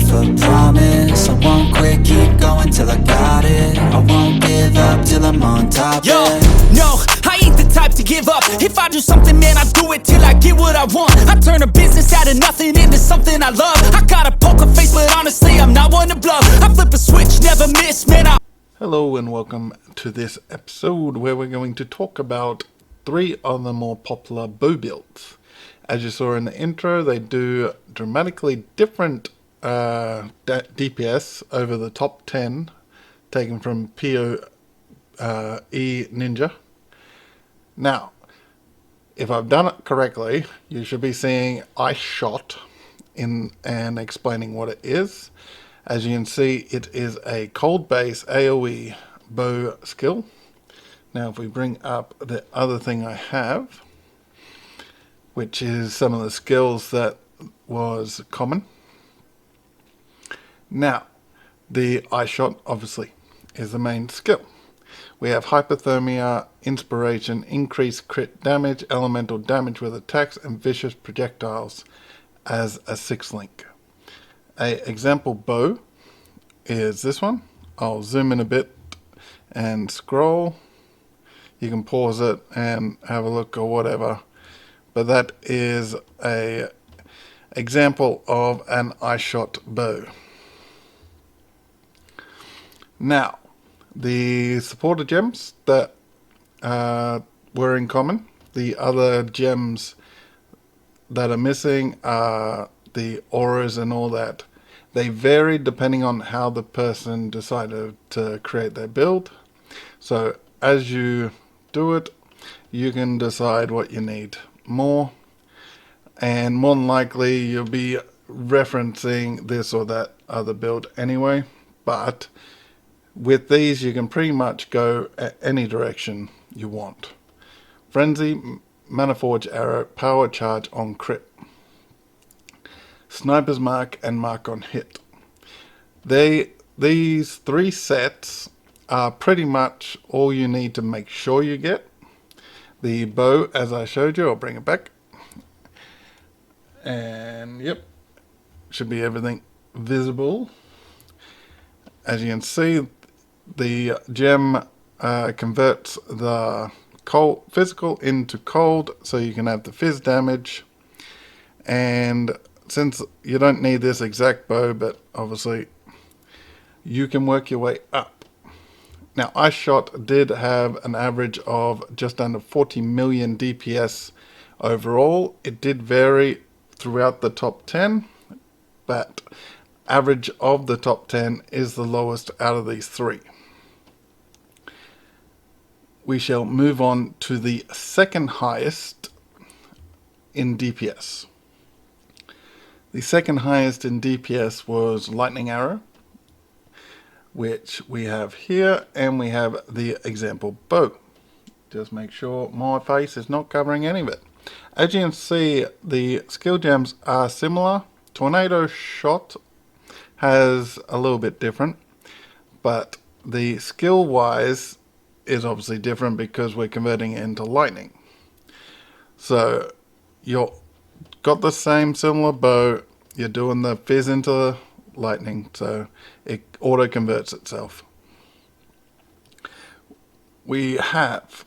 leave a promise. I won't quit, keep going till I got it. I won't give up till I'm on top. Yo, yeah. no, I ain't the type to give up. If I do something, man, I do it till I get what I want. I turn a business out of nothing into something I love. I got a poker face, but honestly, I'm not one to bluff. I flip a switch, never miss, man. Hello and welcome to this episode where we're going to talk about 3 of the more popular bow builds. As you saw in the intro, they do dramatically different DPS over the top 10, taken from PoE Ninja. Now, if I've done it correctly, you should be seeing Tornadoshot and explaining what it is. As you can see, it is a cold base AoE bow skill. Now if we bring up the other thing I have, which is some of the skills that was common. Now, the Tornadoshot obviously is the main skill. We have hypothermia, inspiration, increased crit damage, elemental damage with attacks, and vicious projectiles as a 6th link. A example bow is this one. I'll zoom in a bit and scroll. You can pause it and have a look or whatever. But that is a example of an Tornadoshot bow. Now, the supporter gems that were in common. The other gems that are missing are the auras and all that. They varied depending on how the person decided to create their build. So as you do it, you can decide what you need more, and more than likely you'll be referencing this or that other build anyway. But with these you can pretty much go any direction you want. Frenzy, Mana Forge Arrow, Power Charge on crit, Sniper's Mark, and Mark on hit. These 3 sets are pretty much all you need to make sure you get. The bow, as I showed you, I'll bring it back. And yep, should be everything visible. As you can see, the gem converts the physical into cold, so you can have the fizz damage. And since you don't need this exact bow, but obviously you can work your way up. Now, Tornadoshot did have an average of just under 40 million DPS overall. It did vary throughout the top 10, but average of the top 10 is the lowest out of these 3. We shall move on to the second highest in DPS. The second highest in DPS was Lightning Arrow, which we have here, and we have the example bow. Just make sure my face is not covering any of it. As you can see, the skill gems are similar. Tornadoshot has a little bit different, but the skill wise is obviously different because we're converting it into lightning. So you've got the same similar bow, you're doing the fizz into lightning, so it auto converts itself. We have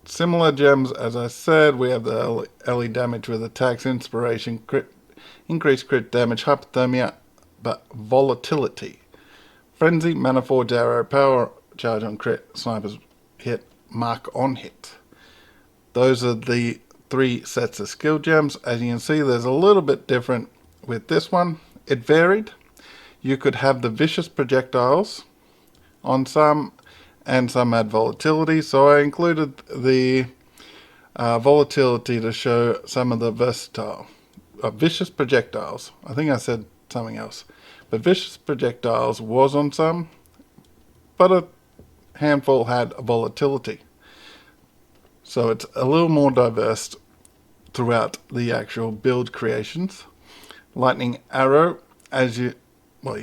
similar gems, as I said. We have the LE damage with attacks, inspiration, crit, increased crit damage, hypothermia, but volatility, frenzy, Mana Forge Arrow, Power Charge on crit, Sniper's hit, Mark on hit. Those are the 3 sets of skill gems. As you can see, there's a little bit different with this one. It varied. You could have the vicious projectiles on some, and some had volatility. So I included the volatility to show some of the versatile vicious projectiles. I think I said something else, but vicious projectiles was on some, but a handful had volatility. So it's a little more diverse throughout the actual build creations. Lightning Arrow, as you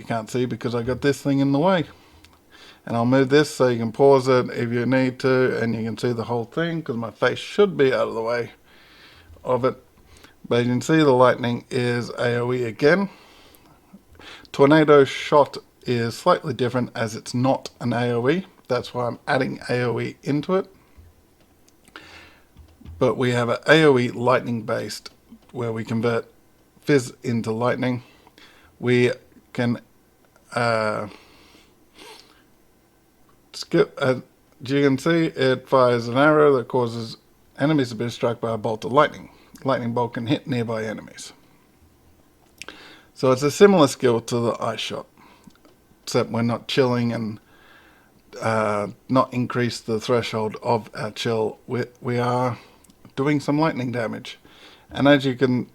can't see because I got this thing in the way. And I'll move this so you can pause it if you need to, and you can see the whole thing because my face should be out of the way of it. But you can see the lightning is AoE again. Tornadoshot is slightly different as it's not an AoE. That's why I'm adding AoE into it. But we have an AoE lightning based where we convert fizz into lightning. We can skip, as you can see, it fires an arrow that causes enemies to be struck by a bolt of lightning. Lightning bolt can hit nearby enemies. So it's a similar skill to the ice shot, except we're not chilling and not increase the threshold of our chill. We are doing some lightning damage. And as you can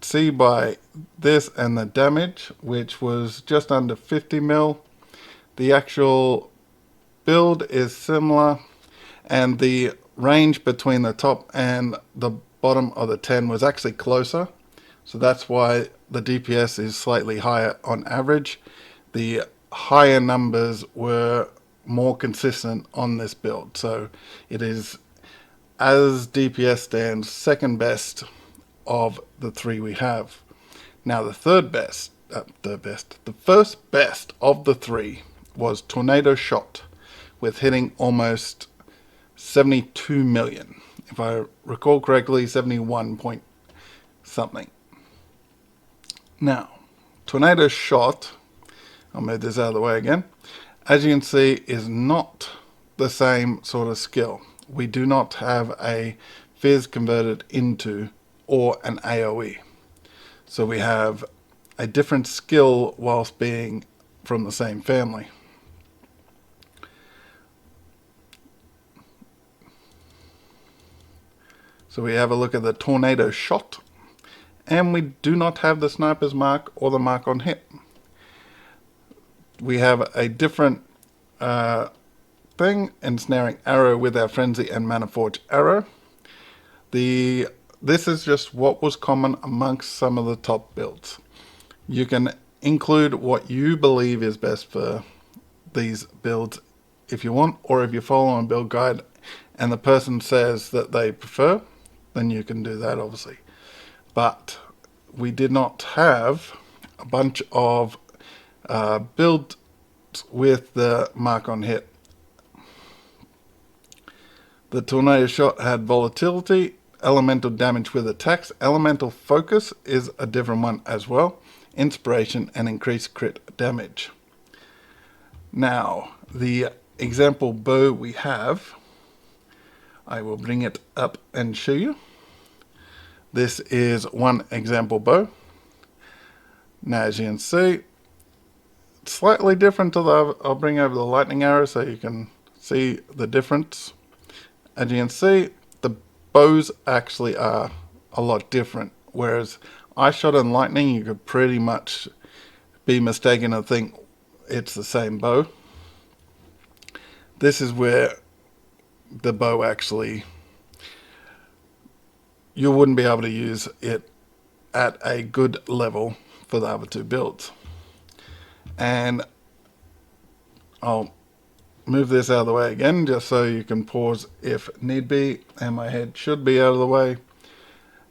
see by this and the damage, which was just under 50 mil, the actual build is similar, and the range between the top and the bottom of the 10 was actually closer. So that's why the DPS is slightly higher on average. The higher numbers were more consistent on this build. So it is, as DPS stands, second best of the three we have. Now the first best of the three was Tornadoshot, with hitting almost 72 million. If I recall correctly, 71 point something. Now, Tornadoshot, I'll move this out of the way again, as you can see, is not the same sort of skill. We do not have a fizz converted into or an AoE. So we have a different skill whilst being from the same family. So we have a look at the Tornadoshot, and we do not have the sniper's mark or the mark on hit. We have a different thing, ensnaring arrow with our frenzy and mana forge arrow. This is just what was common amongst some of the top builds. You can include what you believe is best for these builds if you want, or if you follow a build guide and the person says that they prefer, then you can do that obviously. But we did not have a bunch of builds with the mark on hit. The Tornadoshot had volatility, elemental damage with attacks, elemental focus is a different one as well, inspiration, and increased crit damage. Now, the example bow we have, I will bring it up and show you. This is one example bow. Now, as you can see, it's slightly different to the, I'll bring over the lightning arrow so you can see the difference. As you can see, the bows actually are a lot different, whereas ice shot and lightning, you could pretty much be mistaken and think it's the same bow. This is where the bow actually, you wouldn't be able to use it at a good level for the other two builds. And I'll move this out of the way again just so you can pause if need be, and my head should be out of the way.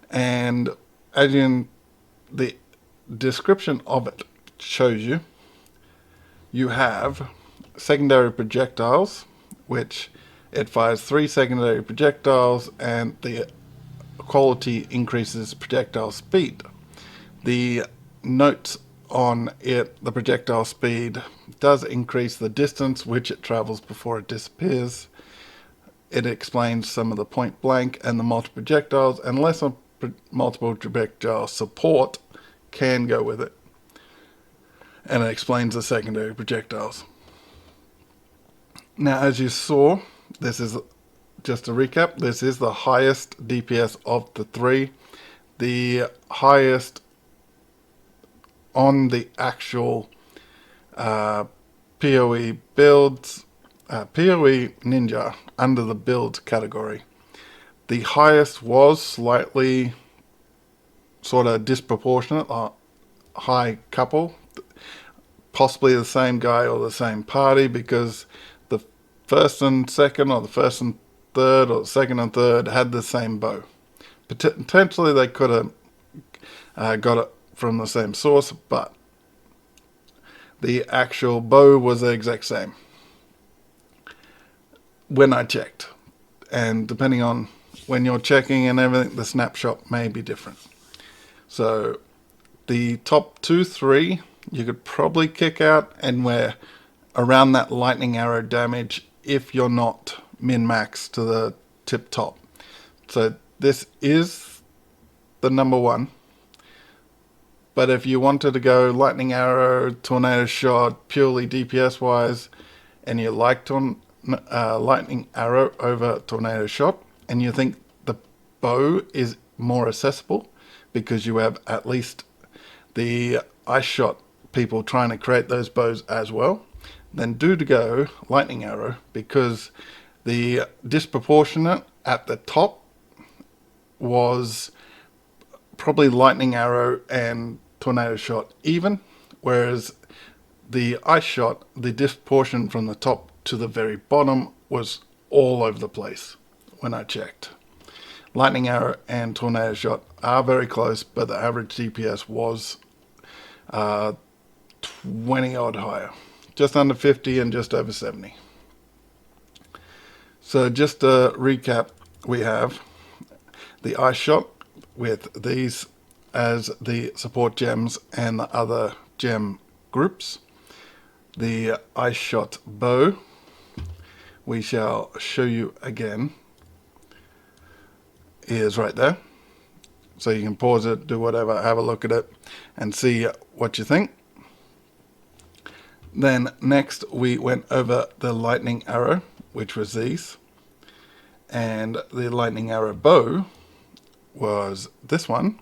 And as in the description of it shows you, you have secondary projectiles, which it fires 3 secondary projectiles, and the quality increases projectile speed. The notes on it, the projectile speed does increase the distance which it travels before it disappears. It explains some of the point blank and the multiple projectiles, and less of multiple projectile support can go with it. And it explains the secondary projectiles. Now, as you saw, this is just a recap. This is the highest DPS of the three. The highest on the actual PoE builds, PoE Ninja under the build category. The highest was slightly sort of disproportionate, high couple, possibly the same guy or the same party, because the first and second, or the first and third, or the second and third had the same bow. Potentially they could have got it from the same source, but the actual bow was the exact same when I checked. And depending on when you're checking and everything, the snapshot may be different. So the top 2, 3, you could probably kick out, and we're around that lightning arrow damage if you're not min-max to the tip top. So this is the number 1. But if you wanted to go lightning arrow, tornado shot, purely DPS wise, and you like lightning arrow over tornado shot, and you think the bow is more accessible because you have at least the ice shot people trying to create those bows as well, then do to go lightning arrow, because the disproportionate at the top was probably lightning arrow and tornado shot even, whereas the ice shot, the disproportion from the top to the very bottom was all over the place when I checked. Lightning arrow and tornado shot are very close, but the average DPS was 20 odd higher, just under 50 and just over 70. So just to recap, we have the ice shot with these as the support gems and the other gem groups. The ice shot bow, we shall show you again, is right there. So you can pause it, do whatever, have a look at it and see what you think. Then next we went over the lightning arrow, which was these, and the lightning arrow bow was this one,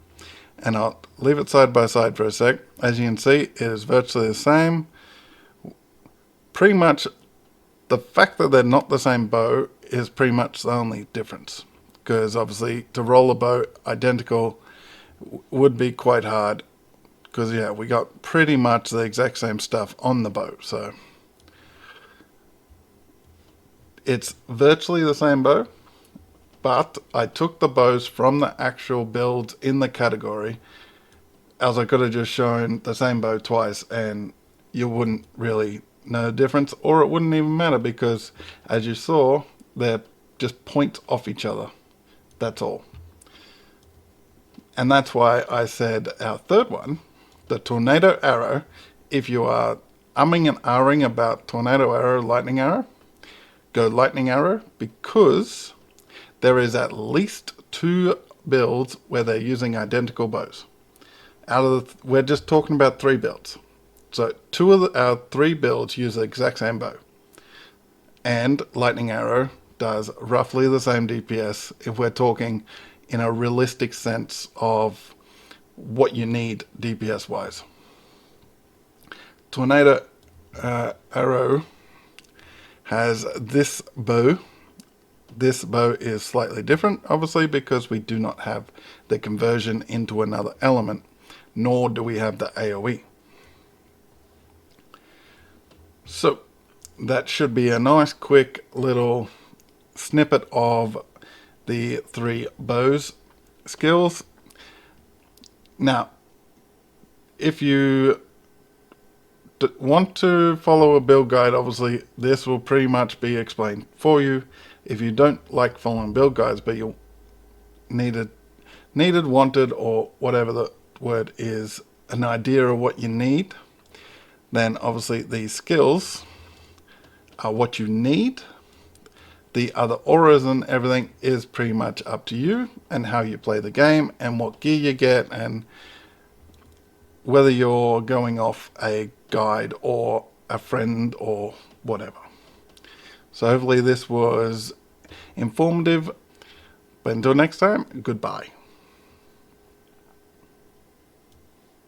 and I'll leave it side by side for a sec. As you can see, it is virtually the same. Pretty much the fact that they're not the same bow is pretty much the only difference, because obviously to roll a bow identical would be quite hard, because yeah, we got pretty much the exact same stuff on the bow. So it's virtually the same bow, but I took the bows from the actual builds in the category, as I could have just shown the same bow twice and you wouldn't really know the difference, or it wouldn't even matter, because as you saw, they're just points off each other. That's all. And that's why I said our third one, the tornado arrow, if you are umming and ahhing about tornado arrow, lightning arrow, go lightning arrow, because there is at least 2 builds where they're using identical bows. Out of we're just talking about 3 builds. So 2 of our 3 builds use the exact same bow. And lightning arrow does roughly the same DPS if we're talking in a realistic sense of what you need DPS wise. Tornado arrow has this bow. This bow is slightly different, obviously, because we do not have the conversion into another element, nor do we have the AoE. So that should be a nice quick little snippet of the 3 bows skills. Now, if you want to follow a build guide, obviously this will pretty much be explained for you. If you don't like following build guides, but you needed, wanted, or whatever the word is, an idea of what you need, then obviously these skills are what you need. The other auras and everything is pretty much up to you and how you play the game and what gear you get and whether you're going off a guide or a friend or whatever. So hopefully this was informative. But until next time, goodbye.